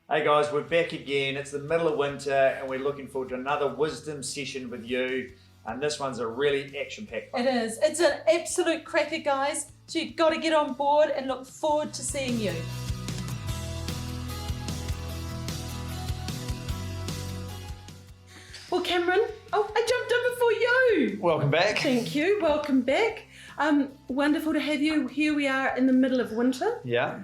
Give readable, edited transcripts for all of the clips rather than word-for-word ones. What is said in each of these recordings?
Hey guys, we're back again. It's the middle of winter and we're looking forward to another wisdom session with you. And this one's a really action-packed one. It is. It's an absolute cracker, guys. So you've got to get on board and look forward to seeing you. Well, Cameron, I jumped in before you. Welcome back. Thank you. Welcome back. Wonderful to have you. Here we are in the middle of winter. Yeah.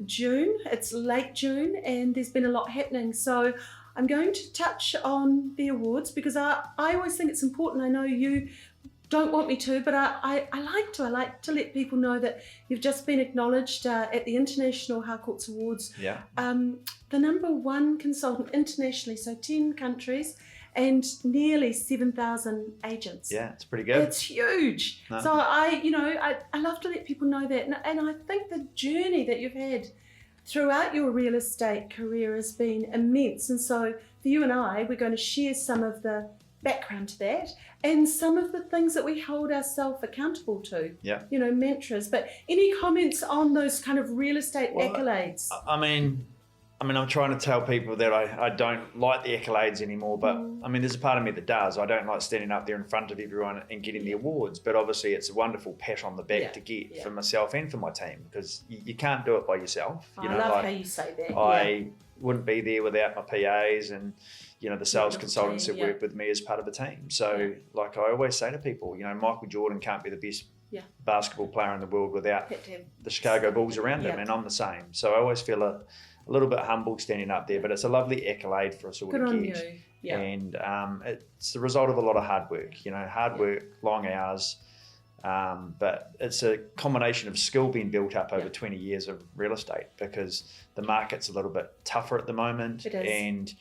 June. It's late June and there's been a lot happening. So I'm going to touch on the awards because I always think it's important. I know you don't want me to, but I like to let people know that you've just been acknowledged at the International Harcourts Awards. Yeah. The #1 consultant internationally, so 10 countries and nearly 7,000 agents. Yeah, it's pretty good. It's huge. No. So I love to let people know that. And I think the journey that you've had throughout your real estate career has been immense. And so for you and I, we're going to share some of the background to that and some of the things that we hold ourselves accountable to. Yeah. Mantras. But any comments on those kind of real estate accolades? I mean, I'm trying to tell people that I don't like the accolades anymore, but there's a part of me that does. I don't like standing up there in front of everyone and getting the awards, but obviously it's a wonderful pat on the back to get for myself and for my team because you can't do it by yourself. I love how you say that. I wouldn't be there without my PAs and the sales consultants that work with me as part of the team. So like I always say to people, Michael Jordan can't be the best basketball player in the world without the Chicago Bulls around him, and I'm the same. So I always feel a little bit humble standing up there, but it's a lovely accolade for us all to get. Yeah. And it's the result of a lot of hard work, hard work, long hours, but it's a combination of skill being built up over 20 years of real estate because the market's a little bit tougher at the moment. It is. And,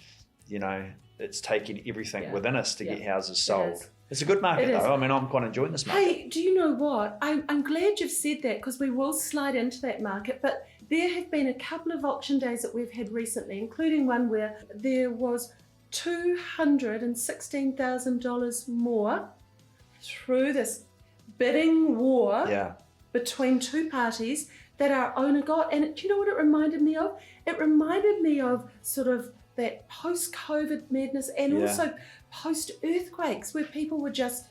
it's taking everything within us to get houses sold. It's a good market though. I'm quite enjoying this market. Hey, do you know what? I'm glad you've said that because we will slide into that market, but there have been a couple of auction days that we've had recently, including one where there was $216,000 more through this bidding war between two parties that our owner got. And do you know what it reminded me of? It reminded me of sort of that post-COVID madness and also post-earthquakes where people were just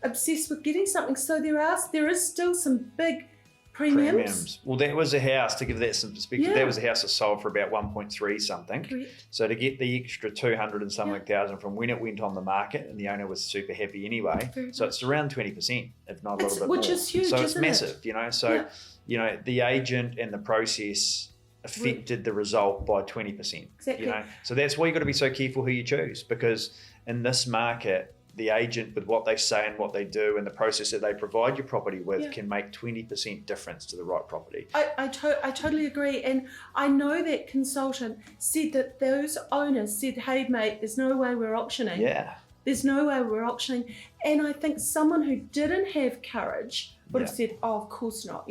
obsessed with getting something. So there is still some big premiums. Well, that was a house, to give that some perspective, that was a house that sold for about 1.3 something. Correct. So to get the extra 200 and something thousand from when it went on the market, and the owner was super happy anyway. So it's around 20%, if not a little bit more. Which is huge, so it's isn't massive, So, the agent and the process affected the result by 20%. Exactly. So that's why you've got to be so careful who you choose, because in this market, the agent with what they say and what they do and the process that they provide your property with can make 20% difference to the right property. I totally agree. And I know that consultant said that those owners said, hey mate, there's no way we're auctioning. Yeah. There's no way we're auctioning. And I think someone who didn't have courage would have said, oh, of course not.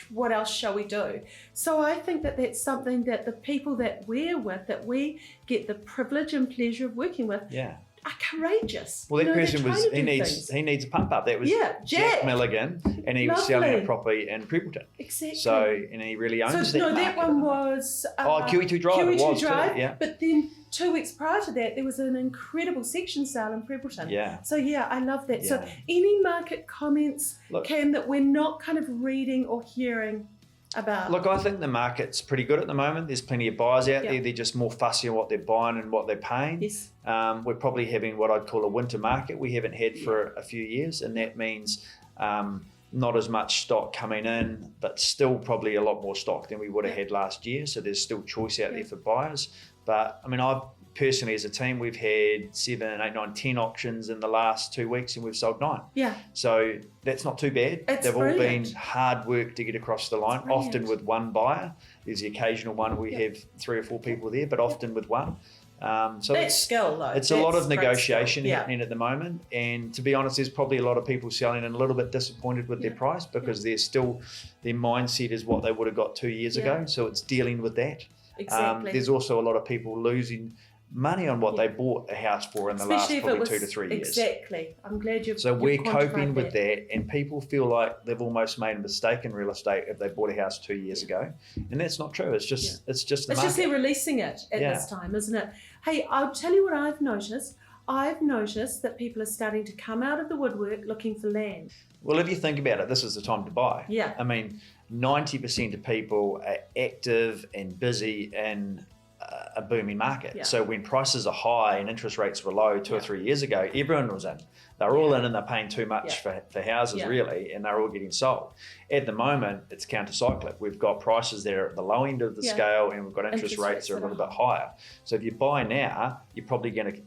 What else shall we do? So I think that that's something that the people that we're with, that we get the privilege and pleasure of working with, are courageous. Well, that person he needs a pump up. That was Jack Milligan, and he was selling a property in Prebbleton. Exactly. So, and he really owns that market. that one was... QE2 Drive. QE2 Drive, but then 2 weeks prior to that, there was an incredible section sale in Prebbleton. Yeah. So I love that. Yeah. So any market comments, Cam, that we're not kind of reading or hearing about? Look, I think the market's pretty good at the moment. There's plenty of buyers out there. They're just more fussy on what they're buying and what they're paying. Yes. We're probably having what I'd call a winter market we haven't had for a few years, and that means not as much stock coming in, but still probably a lot more stock than we would have had last year. So there's still choice out there for buyers. But I've personally, as a team, we've had 7, 8, 9, 10 auctions in the last 2 weeks, and we've sold 9. Yeah. So that's not too bad. They've all been hard work to get across the line, often with one buyer. There's the occasional one where we have 3 or 4 people there, but often with one. So that's skill, though. It's a lot of negotiation happening at the moment. And to be honest, there's probably a lot of people selling and a little bit disappointed with their price because they're still, their mindset is what they would have got 2 years ago. So it's dealing with that. Exactly. There's also a lot of people losing money on what they bought a house for in the last probably 2 to 3 years. Exactly. I'm glad you've So we're you've coping quantified with that, and people feel like they've almost made a mistake in real estate if they bought a house 2 years ago, and that's not true. It's just the It's just market. they're releasing it at this time, isn't it? Hey, I'll tell you what I've noticed. I've noticed that people are starting to come out of the woodwork looking for land. Well, if you think about it, this is the time to buy. Yeah. I mean, 90% of people are active and busy in a booming market. Yeah. So when prices are high and interest rates were low 2 or 3 years ago, everyone was in. They're all in and they're paying too much for houses, really, and they're all getting sold. At the moment, it's counter-cyclical. We've got prices that are at the low end of the scale, and we've got interest rates that are a little bit higher. So if you buy now, you're probably going to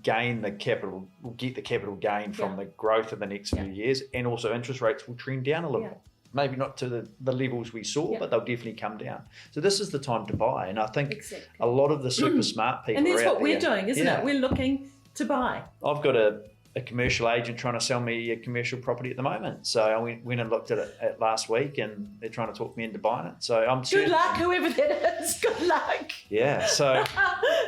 get the capital gain from the growth of the next few years, and also interest rates will trend down a little bit. Maybe not to the levels we saw, but they'll definitely come down. So this is the time to buy, and I think a lot of the super smart people and that's are out what we're doing, isn't it? We're looking to buy. I've got a commercial agent trying to sell me a commercial property at the moment. So I went and looked at it last week, and they're trying to talk me into buying it. So I'm good luck, whoever that is. Good luck. Yeah, so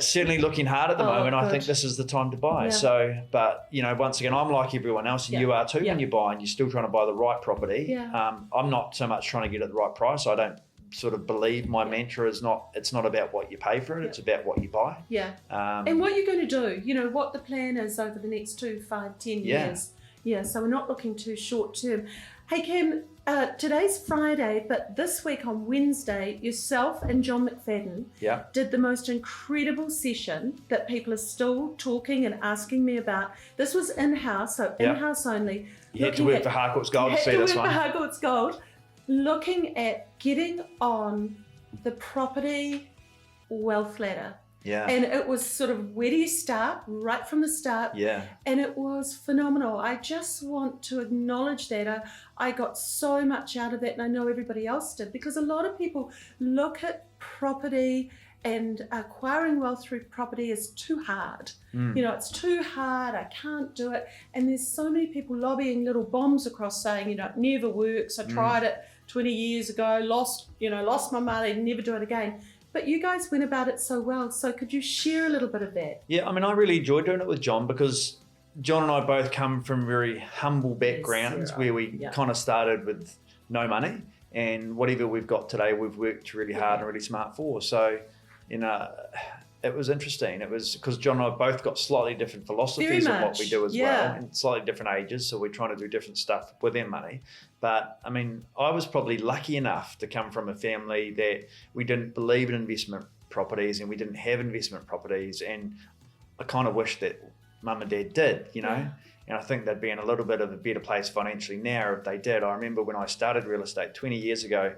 certainly looking hard at the moment. Good. I think this is the time to buy. Yeah. So, but once again, I'm like everyone else, and you are too when you're buying. You're still trying to buy the right property. Yeah. I'm not so much trying to get at the right price. I don't sort of believe my mantra is it's not about what you pay for it, it's about what you buy. Yeah. And what you're going to do, what the plan is over the next 2, 5, 10 years. Yeah, so we're not looking too short term. Hey Cam, today's Friday, but this week on Wednesday, yourself and John McFadden did the most incredible session that people are still talking and asking me about. This was in-house, so in-house only. You had to work for Harcourt's Gold to see this one. Had to work for Harcourt's Gold. Looking at getting on the property wealth ladder. Yeah. And it was sort of, where do you start? Right from the start. Yeah. And it was phenomenal. I just want to acknowledge that. I got so much out of that, and I know everybody else did, because a lot of people look at property and acquiring wealth through property is too hard. It's too hard, I can't do it. And there's so many people lobbying little bombs across saying, it never works. I tried it 20 years ago, lost my money, never do it again. But you guys went about it so well. So could you share a little bit of that? Yeah, I mean, I really enjoyed doing it with John, because John and I both come from very humble backgrounds where we kind of started with no money, and whatever we've got today, we've worked really hard and really smart for. So, it was interesting. It was because John and I both got slightly different philosophies of what we do as well, and slightly different ages. So we're trying to do different stuff with our money. But I mean, I was probably lucky enough to come from a family that we didn't believe in investment properties, and we didn't have investment properties. And I kind of wish that Mum and Dad did, And I think they'd be in a little bit of a better place financially now if they did. I remember when I started real estate 20 years ago,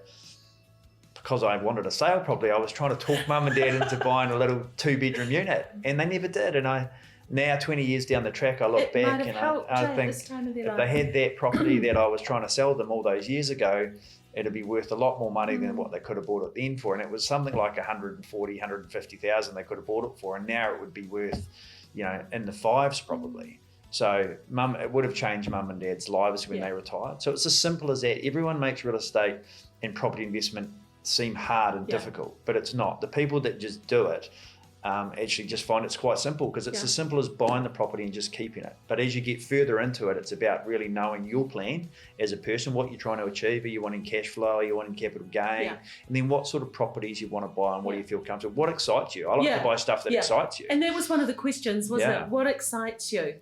because I wanted a sale property, I was trying to talk Mum and Dad into buying a little 2-bedroom unit, and they never did. And now 20 years down the track, I look back and I think if they had that property that I was trying to sell them all those years ago, it'd be worth a lot more money than what they could have bought it then for. And it was something like 140, 150,000 they could have bought it for, and now it would be worth, in the fives probably. So it would have changed Mum and Dad's lives when they retired. So it's as simple as that. Everyone makes real estate and property investment seem hard and difficult, but it's not. The people that just do it actually just find it's quite simple, because it's as simple as buying the property and just keeping it. But as you get further into it, it's about really knowing your plan as a person, what you're trying to achieve. Are you wanting cash flow? Are you wanting capital gain? And then what sort of properties you want to buy, and what do you feel comfortable? What excites you? I like to buy stuff that excites you. And that was one of the questions, wasn't it? What excites you?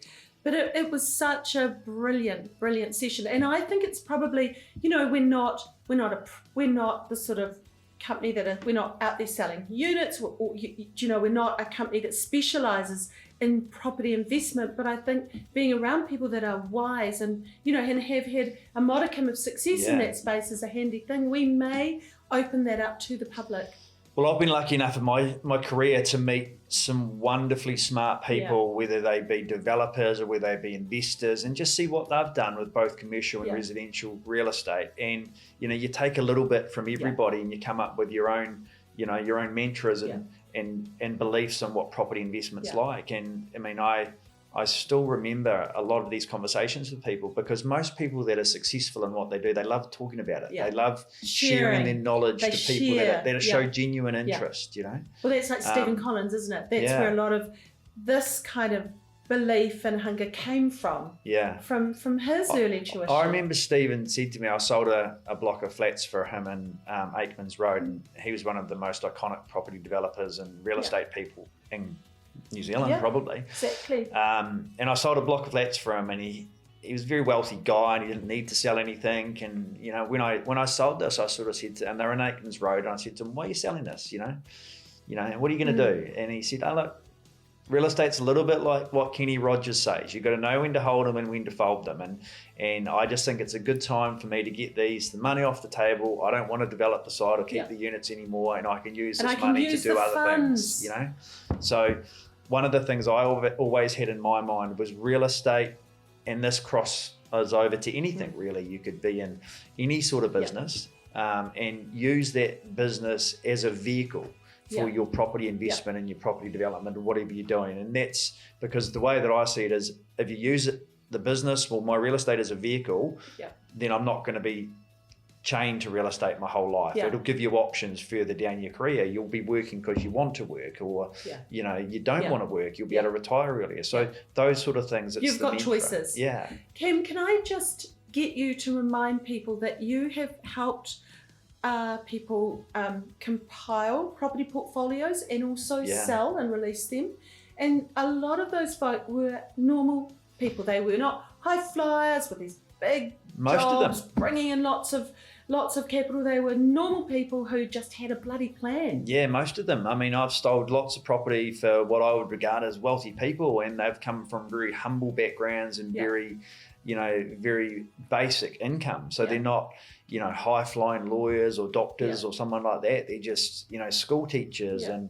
But it was such a brilliant, brilliant session. And I think it's probably, we're not the sort of company we're not out there selling units, or we're not a company that specializes in property investment. But I think being around people that are wise and, and have had a modicum of success in that space is a handy thing. We may open that up to the public. Well, I've been lucky enough in my career to meet some wonderfully smart people, whether they be developers or whether they be investors, and just see what they've done with both commercial and residential real estate. And, you take a little bit from everybody and you come up with your own mantras and beliefs on what property investment's like. And I mean, I still remember a lot of these conversations with people, because most people that are successful in what they do, they love talking about it. They love sharing their knowledge to people that show genuine interest, you know. Well, that's like Stephen Collins, isn't it? That's where a lot of this kind of belief and hunger came from. Yeah. From his early tuition. I remember Stephen said to me, I sold a block of flats for him in Aikman's Road, and he was one of the most iconic property developers and real estate people in New Zealand, probably. Exactly. And I sold a block of flats for him, and he was a very wealthy guy, and he didn't need to sell anything. And you know, when I sold this, I sort of said to, and they're in Aikman's Road, and I said to him, "Why are you selling this? You know, and what are you going to do?" And he said, "Oh look, real estate's a little bit like what Kenny Rogers says. You've got to know when to hold them and when to fold them. And I just think it's a good time for me to get the money off the table. I don't want to develop the site or keep the units anymore, and I can use this money to do other things, you know." So one of the things I always had in my mind was real estate, and this crosses over to anything really. You could be in any sort of business and use that business as a vehicle for your property investment and your property development or whatever you're doing. And that's because the way that I see it is, if you use the business, my real estate as a vehicle, then I'm not going to be chained to real estate my whole life. It'll give you options further down your career. You'll be working because you want to work, or you know, you don't want to work. You'll be able to retire earlier. So those sort of things. You've got choices. Yeah. Cam, can I just get you to remind people that you have helped people compile property portfolios and also sell and release them, and a lot of those folk were normal people. They were not high flyers with these big jobs bringing in lots of capital. They were normal people who just had a bloody plan. Yeah, most of them. I mean, I've sold lots of property for what I would regard as wealthy people, and they've come from very humble backgrounds and very basic income. So they're not, you know, high-flying lawyers or doctors or someone like that. They're just, you know, school teachers and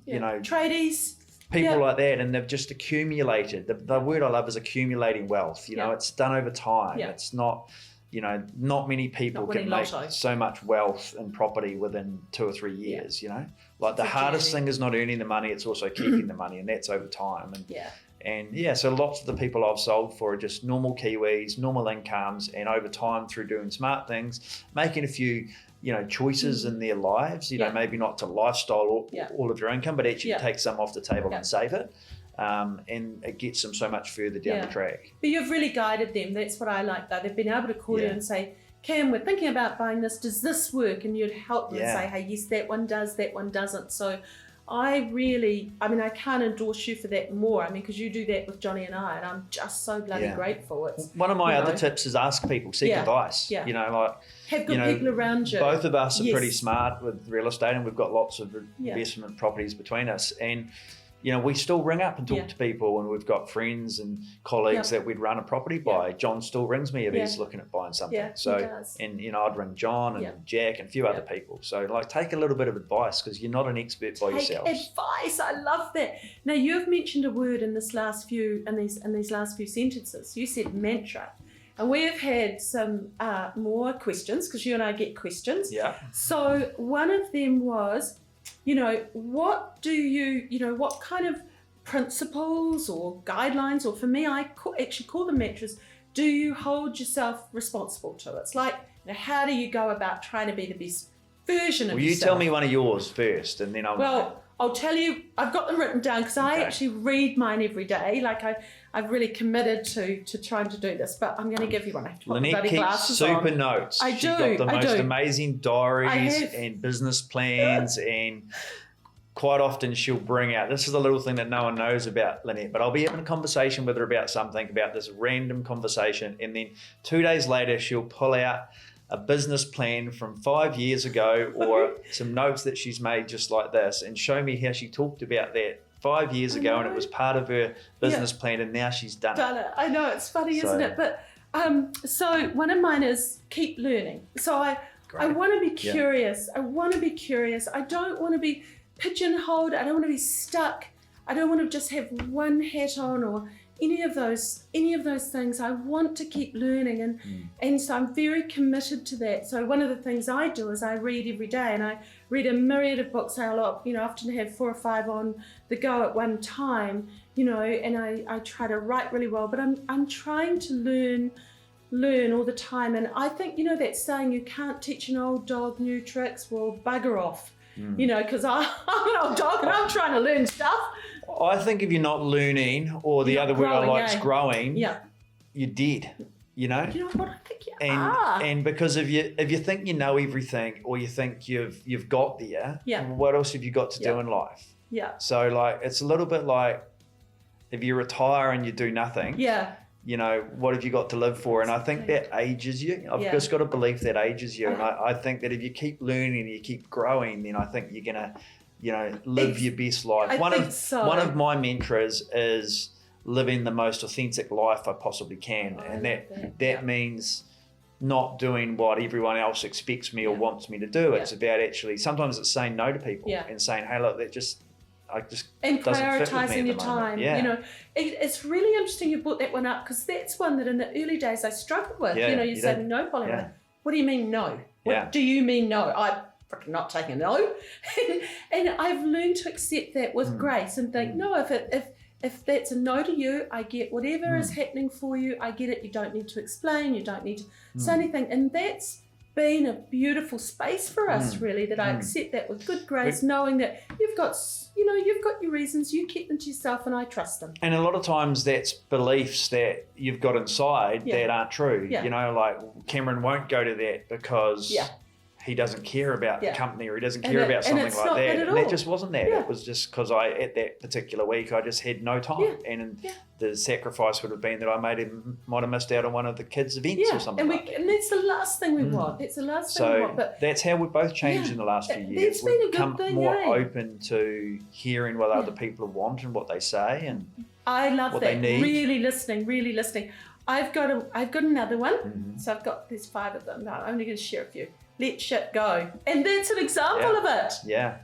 you know, tradies. People like that, and they've just accumulated. The word I love is accumulating wealth. You know, it's done over time. It's not, you know, not many people can make so much wealth in property within 2 or 3 years. You know, like the hardest thing is not earning the money; it's also keeping the money, and that's over time. And so lots of the people I've sold for are just normal Kiwis, normal incomes, and over time through doing smart things, making a few, you know, choices in their lives, you know, maybe not to lifestyle all of your income, but actually take some off the table and save it. And it gets them so much further down the track. But you've really guided them. That's what I like, though. They've been able to call you and say, Cam, we're thinking about buying this. Does this work? And you'd help them say, hey, yes, that one does, that one doesn't. So I can't endorse you for that more. I mean, because you do that with Johnny and I, and I'm just so bloody grateful. It's one of my other tips is ask people, seek advice. You know, like have good people around you. Both of us are pretty smart with real estate, and we've got lots of investment properties between us. And you know, we still ring up and talk to people, and we've got friends and colleagues that we'd run a property by. John still rings me if he's looking at buying something. And you know, I'd ring John and Jack and a few other people. So like, take a little bit of advice, because you're not an expert by yourself. Advice, I love that. Now you've mentioned a word in these last few sentences. You said mantra. And we have had some more questions, because you and I get questions. Yeah. So one of them was, you know, what kind of principles or guidelines, or for me, I actually call them mantras, do you hold yourself responsible to? It's like, you know, how do you go about trying to be the best version of yourself? Well, you tell me one of yours first, and then I'll tell you, I've got them written down, because I actually read mine every day. Like I've really committed to trying to do this, but I'm going to give you one. I have to put Lynette keeps super notes. She's got the most amazing diaries and business plans, and quite often she'll bring out, this is a little thing that no one knows about Lynette, but I'll be having a conversation with her about something, about this random conversation, and then 2 days later she'll pull out a business plan from 5 years ago, or some notes that she's made just like this, and show me how she talked about that 5 years ago, and it was part of her business plan, and now she's done it. I know, it's funny, isn't it? But so one of mine is keep learning. So I want to be curious. I want to be curious. I don't want to be pigeonholed. I don't want to be stuck. I don't want to just have one hat on, or any of those things. I want to keep learning, and so I'm very committed to that. So one of the things I do is I read every day, and I read a myriad of books. I often have 4 or 5 on the go at one time, and I try to write really well, but I'm trying to learn all the time. And I think, that saying, you can't teach an old dog new tricks, well, bugger off, because I'm an old dog and I'm trying to learn stuff. I think if you're not learning, or the other word I like is growing, you're dead. You know what, I think you are. And because if you think you know everything, or you think you've got there, what else have you got to do in life? Yeah. So like, it's a little bit like if you retire and you do nothing. Yeah. What have you got to live for? And I think that ages you. I've just got a belief that ages you. And I think that if you keep learning and you keep growing, then I think you're going to, live your best life. One of my mantras is living the most authentic life I possibly can. And that means not doing what everyone else expects me or wants me to do. It's about actually, sometimes it's saying no to people and saying, hey, look, and prioritizing your time. It's really interesting you brought that one up, because that's one that in the early days I struggled with. You said no, Polly. What do you mean no? What do you mean no? I'm freaking not taking a no. And I've learned to accept that with grace and think, no, if that's a no to you, I get whatever is happening for you. I get it. You don't need to explain. You don't need to say anything. And that's been a beautiful space for us, really, that I accept that with good grace, knowing that you've got your reasons, you keep them to yourself, and I trust them. And a lot of times that's beliefs that you've got inside that aren't true. Like Cameron won't go to that because he doesn't care about the company, or he doesn't care about something like that. And that just wasn't that. It was just because at that particular week, I just had no time. And the sacrifice would have been that I might have missed out on one of the kids' events or something like that. And that's the last thing we want. It's the last thing we want. But that's how we've both changed in the last few years. We've become more open to hearing what other people want and what they say, and I love what that. they need. Really listening. I've got another one. So there's 5 of them. No, I'm only going to share a few. Let shit go. And that's an example of it. Yeah.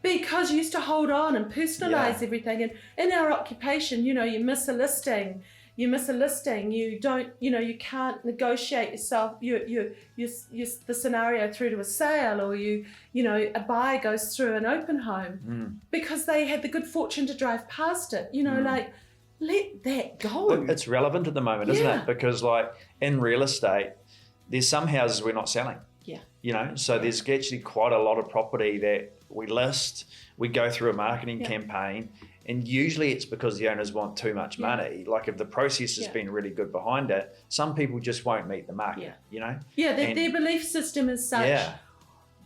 Because you used to hold on and personalize everything. And in our occupation, you miss a listing. You don't, you can't negotiate yourself, the scenario through to a sale, or a buyer goes through an open home because they had the good fortune to drive past it. Like, let that go. But it's relevant at the moment, isn't it? Because like in real estate, there's some houses we're not selling. So there's actually quite a lot of property that we list. We go through a marketing campaign, and usually it's because the owners want too much money. Like if the process has been really good behind it, some people just won't meet the market, their belief system is such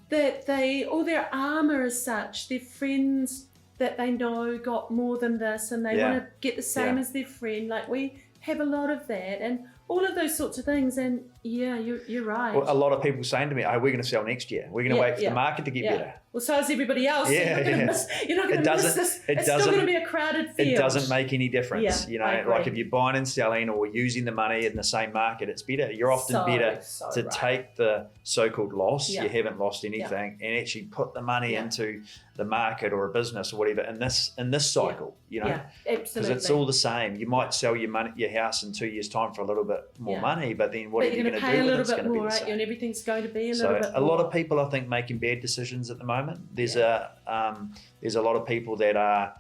that their armour is such, their friends that they know got more than this, and they want to get the same as their friend. Like we have a lot of that, and all of those sorts of things. And you're right. Well, a lot of people saying to me, we're going to sell next year. We're going to wait for the market to get better. Well, so is everybody else. You're not going to miss this. It's still going to be a crowded field. It doesn't make any difference. Like if you're buying and selling or using the money in the same market, it's better. You're often better to take the so-called loss. You haven't lost anything, and actually put the money into the market or a business or whatever in this cycle. Absolutely. Because it's all the same. You might sell your house in 2 years' time for a little bit more money, but then what are you going to do? Pay a little bit bit more, right? And everything's going to be a little bit more. A lot of people, I think, making bad decisions at the moment. There's a lot of people that are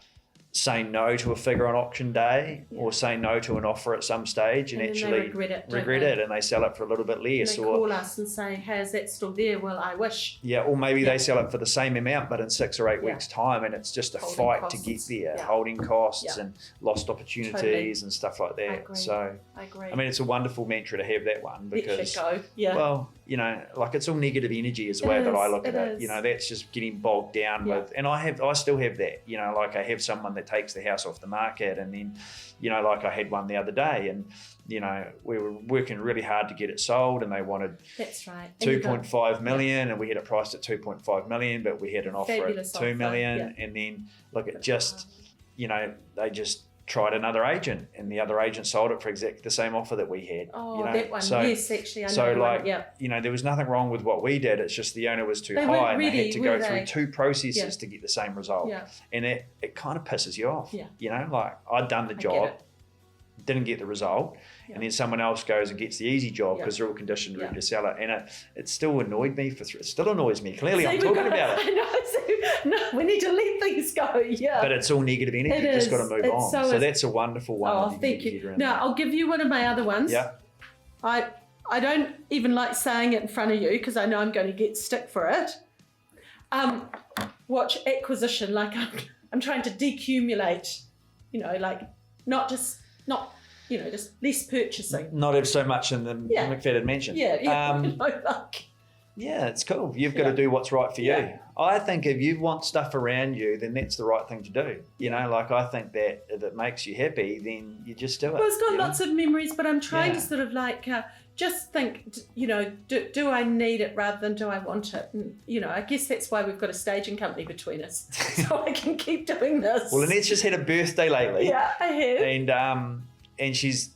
saying no to a figure on auction day or saying no to an offer at some stage, and actually regret it, and they sell it for a little bit less. And they call us and say, "Hey, is that still there?" Well, I wish. Yeah, or maybe they sell it for the same amount, but in 6 or 8 weeks' time, and it's just a fight to get there, holding costs and lost opportunities and stuff like that. I agree. I mean, it's a wonderful mantra to have, that one, because well, like it's all negative energy is the way that I look at it. That's just getting bogged down with, and I still have that. Like I have someone that takes the house off the market, and then like I had one the other day, and we were working really hard to get it sold, and they wanted 2.5 million, and we had it priced at 2.5 million, but we had an offer at 2 million, and then look, it just they just tried another agent, and the other agent sold it for exactly the same offer that we had. That one. Yes, actually, I know. There was nothing wrong with what we did. It's just the owner was too high, and they had to go through 2 processes to get the same result. And it kind of pisses you off. Like I'd done the job. didn't get the result, and then someone else goes and gets the easy job because they're all conditioned ready to sell it. And it still annoyed me it still annoys me. Clearly, I'm talking about it. I know. No, we need to let things go. Yeah. But it's all negative energy. You've just got to move on. So that's a wonderful one. Oh, thank you. Now, I'll give you one of my other ones. Yeah. I don't even like saying it in front of you because I know I'm going to get stick for it. Watch acquisition, like I'm trying to decumulate, like just less purchasing. Not have so much in the McFadden mansion. Yeah, it's cool. You've got to do what's right for you. I think if you want stuff around you, then that's the right thing to do. I think that if it makes you happy, then you just do it. Well, it's got lots of memories, but I'm trying to sort of just think, do I need it rather than do I want it? And, I guess that's why we've got a staging company between us, so I can keep doing this. Well, Lynette's just had a birthday lately. Yeah, I have. And she's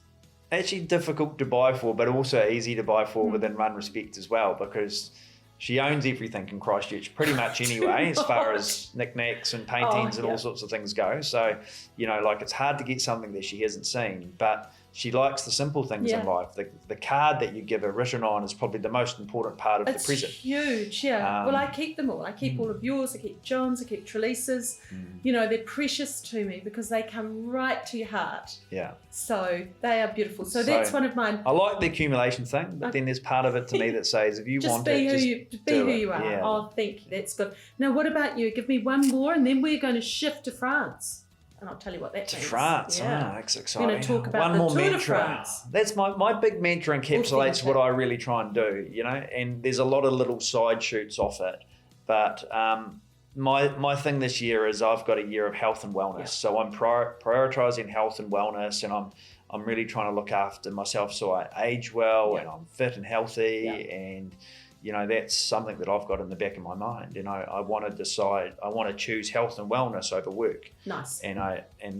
actually difficult to buy for, but also easy to buy for within one respect as well, because she owns everything in Christchurch pretty much anyway, as far as knickknacks and paintings and all sorts of things go. So, it's hard to get something that she hasn't seen, but she likes the simple things in life. The card that you give her written on is probably the most important part of the present. It's huge, yeah. Well, I keep them all. I keep all of yours. I keep John's. I keep Trelisa's. They're precious to me because they come right to your heart. Yeah. So they are beautiful. So that's one of mine. I like the accumulation thing, but then there's part of it to me that says if you want it, just be who you are. Yeah. Oh, thank you. That's good. Now, what about you? Give me one more, and then we're going to shift to France. And I'll tell you what that means. To France, that's exciting. We're going to talk about one more Tour de mantra. France. That's my big mantra encapsulates what I really try and do, and there's a lot of little side shoots off it. But my thing this year is I've got a year of health and wellness. So I'm prioritizing health and wellness, and I'm really trying to look after myself so I age well and I'm fit and healthy and that's something that I've got in the back of my mind. I want to choose health and wellness over work. Nice. And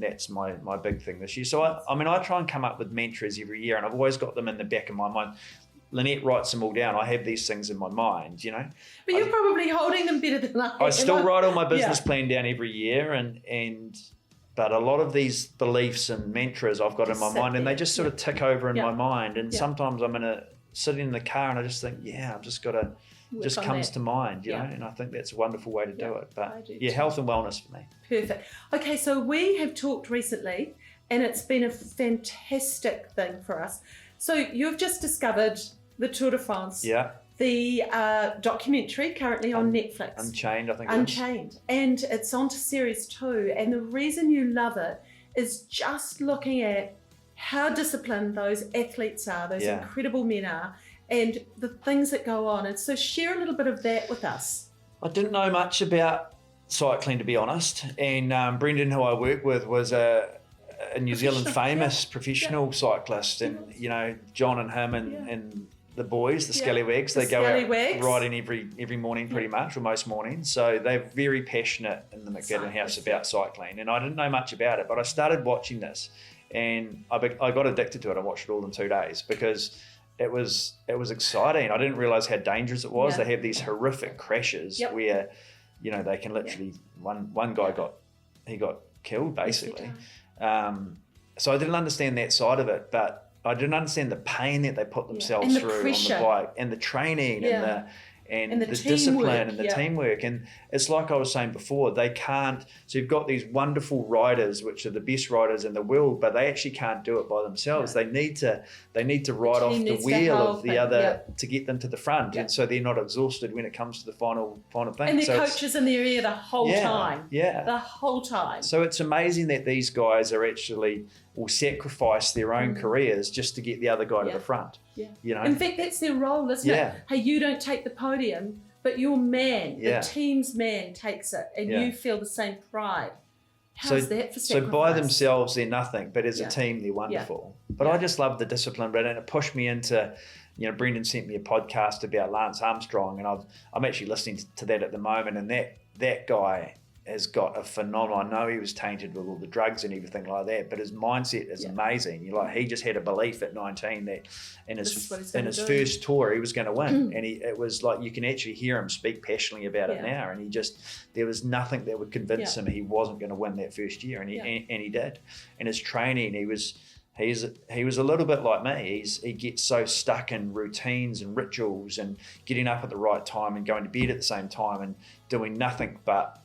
that's my big thing this year. So I try and come up with mantras every year, and I've always got them in the back of my mind. Lynette writes them all down. I have these things in my mind, But you're probably holding them better than I. I still write all my business plan down every year, but a lot of these beliefs and mantras I've got in my mind, and they just sort of tick over in my mind. And sometimes I'm sitting in the car and I just think, I've just got to, just comes to mind, and I think that's a wonderful way to do it. But health and wellness for me. Perfect. Okay, so we have talked recently and it's been a fantastic thing for us. So you've just discovered the Tour de France. Yeah. The documentary currently on Netflix. Unchained, I think. Unchained. And it's on to series 2. And the reason you love it is just looking at how disciplined those athletes are, those incredible men are, and the things that go on. And so share a little bit of that with us. I didn't know much about cycling, to be honest. And Brendan, who I work with, was a New Zealand famous professional cyclist. And, John and him and the boys, the Scallywags, they go out riding every morning pretty much, or most mornings. So they're very passionate in the McFadden house about cycling. And I didn't know much about it, but I started watching this. And I got addicted to it. I watched it all in 2 days because it was exciting. I didn't realize how dangerous it was. They have these horrific crashes where, they can literally one guy got killed basically. So I didn't understand that side of it, but I didn't understand the pain that they put themselves through on the bike and the training and the discipline and the teamwork. And it's like I was saying before, they can't, so you've got these wonderful riders, which are the best riders in the world, but they actually can't do it by themselves. They need to ride off the wheel of the other to get them to the front. And so they're not exhausted when it comes to the final thing. And their coaches in their ear the whole time. Yeah. The whole time. So it's amazing that these guys are actually will sacrifice their own careers just to get the other guy to the front. Yeah. In fact, that's their role, isn't it? Hey, you don't take the podium, but your man, the team's man takes it, and you feel the same pride. How's that for sacrifice? So by themselves, they're nothing, but as a team, they're wonderful. But I just love the discipline, Brad, and it pushed me into, Brendan sent me a podcast about Lance Armstrong, and I'm actually listening to that at the moment, and that guy has got a phenomenal, I know he was tainted with all the drugs and everything like that, but his mindset is amazing. He just had a belief at 19 that in his first tour he was going to win. And it was like, you can actually hear him speak passionately about it now. And there was nothing that would convince him he wasn't going to win that first year. And he did. And his training, he was he was a little bit like me. He gets so stuck in routines and rituals and getting up at the right time and going to bed at the same time and doing nothing but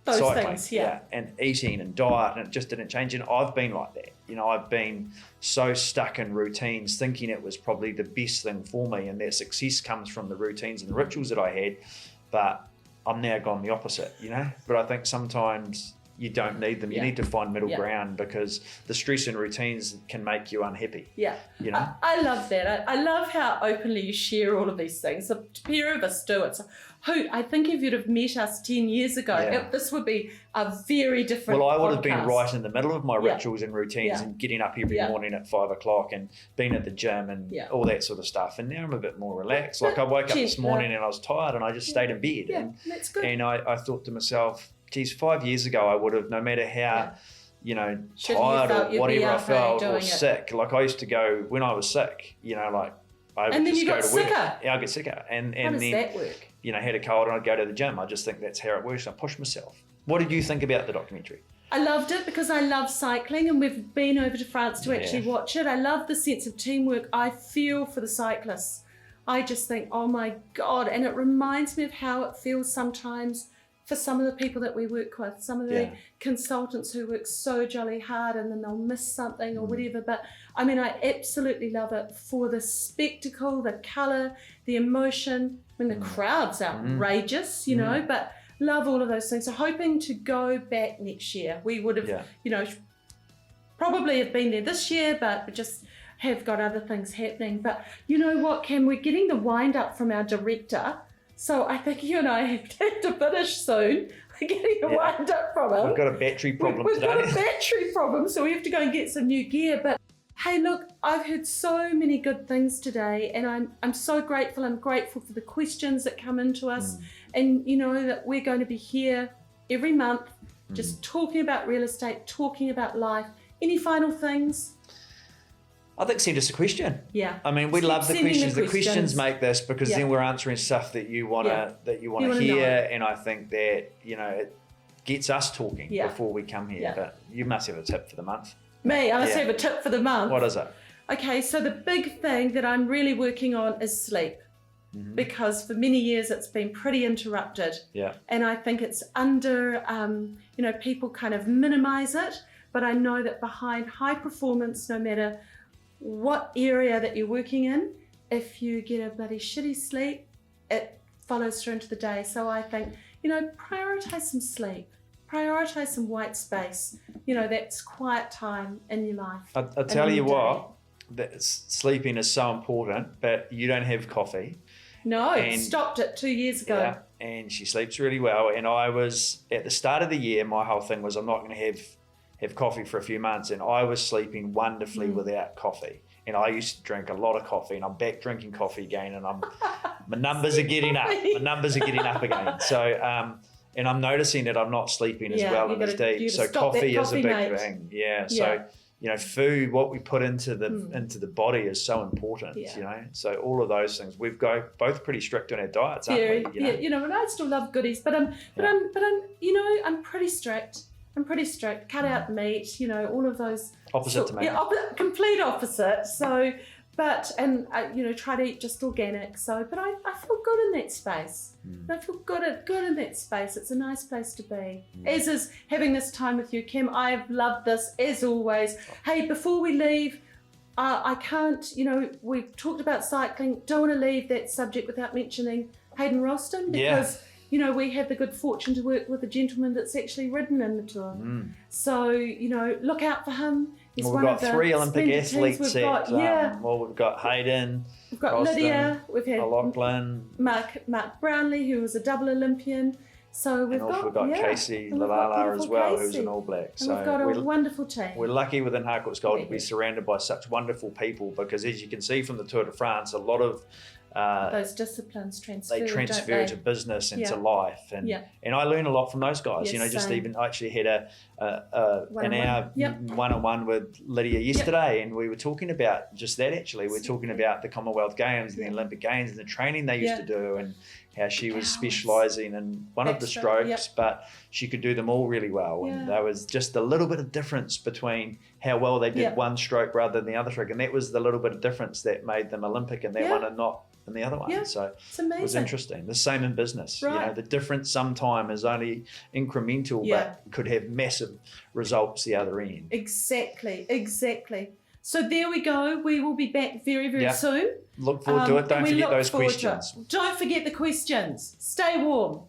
those cycling, things, yeah, and eating and diet, and it just didn't change. And I've been like that. I've been so stuck in routines, thinking it was probably the best thing for me, and that success comes from the routines and the rituals that I had. But I'm now gone the opposite, But I think sometimes you don't need them. You need to find middle ground, because the stress and routines can make you unhappy. Yeah. I love that. I love how openly you share all of these things. A pair of us do it. So I think if you'd have met us 10 years ago, this would be a very different Well, I would podcast. have been right in the middle of my rituals and routines and getting up every morning at 5 o'clock and being at the gym and all that sort of stuff. And now I'm a bit more relaxed. Like I woke up this morning and I was tired and I just stayed in bed. Yeah, that's good. And I thought to myself, geez, 5 years ago I would have, no matter how, tired or whatever I felt or sick. Like I used to go when I was sick, like I would just go to work. Yeah, I get sicker. And how does then that work? Had a cold and I'd go to the gym. I just think that's how it works. I push myself. What did you think about the documentary? I loved it because I love cycling, and we've been over to France to actually watch it. I love the sense of teamwork. I feel for the cyclists. I just think, oh my God. And it reminds me of how it feels sometimes for some of the people that we work with, some of the consultants who work so jolly hard and then they'll miss something or whatever. But I mean, I absolutely love it for the spectacle, the colour, the emotion. I mean, the crowd's outrageous, but love all of those things. So hoping to go back next year. We would have, probably have been there this year, but we just have got other things happening. But you know what, Cam, we're getting the wind up from our director. So I think you and I have to finish soon. We're getting a wind up from him. We've got a battery problem today. We've got a battery problem, so we have to go and get some new gear. But hey, look, I've heard so many good things today, and I'm so grateful. I'm grateful for the questions that come into us, and that we're going to be here every month, just talking about real estate, talking about life. Any final things? I think send us a question. Yeah. I mean, we love the questions. The questions make this, because then we're answering stuff that you want to hear, know. And I think that it gets us talking before we come here. Yeah. But you must have a tip for the month. Me, I must have a tip for the month. What is it? Okay, so the big thing that I'm really working on is sleep, because for many years it's been pretty interrupted. Yeah. And I think it's under, people kind of minimize it, but I know that behind high performance, no matter what area that you're working in, if you get a bloody shitty sleep, it follows through into the day. So I think, prioritize some sleep, prioritize some white space, that's quiet time in your life. I'll tell you what, that sleeping is so important, but you don't have coffee. No, stopped it 2 years ago. Yeah, and she sleeps really well. And I was, at the start of the year, my whole thing was I'm not going to have coffee for a few months, and I was sleeping wonderfully without coffee. And I used to drink a lot of coffee, and I'm back drinking coffee again, and my numbers are getting up. My numbers are getting up again. So, and I'm noticing that I'm not sleeping as well and as deep. So coffee is a big thing. Yeah. So, food, what we put into the body is so important. Yeah. So all of those things, we've got both pretty strict on our diets, aren't we? And I still love goodies, but I'm pretty strict. Cut out the meat, all of those. Opposite to me. Yeah, complete opposite. So, try to eat just organic. So, but I feel good in that space. I feel good in that space. It's a nice place to be. As is having this time with you, Kim. I've loved this as always. Hey, before we leave, I can't. We've talked about cycling. Don't want to leave that subject without mentioning Hayden Ralston, because. We have the good fortune to work with a gentleman that's actually ridden in the Tour. So, look out for him. He's we've got 3 Olympic athletes. We've got Hayden. We've got Ralston, Lydia. We've had Lachlan. Mark Brownlee, who was a double Olympian. So we've got Casey Lalala as well, who's an All Black. So we've got a wonderful team. We're lucky within Harcourt's Gold to be surrounded by such wonderful people, because as you can see from the Tour de France, a lot of those disciplines transfer to business and to life, and I learn a lot from those guys. Just even I actually had an hour one-on-one with Lydia yesterday, and we were talking about just that. Actually, we're talking about the Commonwealth Games and the Olympic Games and the training they used to do, and how she was Hours. specialising in one of the strokes, yep. but she could do them all really well. And there was just a little bit of difference between how well they did one stroke rather than the other stroke. And that was the little bit of difference that made them Olympic in that one and not in the other one. Yeah. So It's amazing. it was interesting. The same in business. Right. You know, the difference sometimes is only incremental, but could have massive results the other end. Exactly. So there we go. We will be back very, very soon. Look forward to it. Don't forget those questions. Don't forget the questions. Stay warm.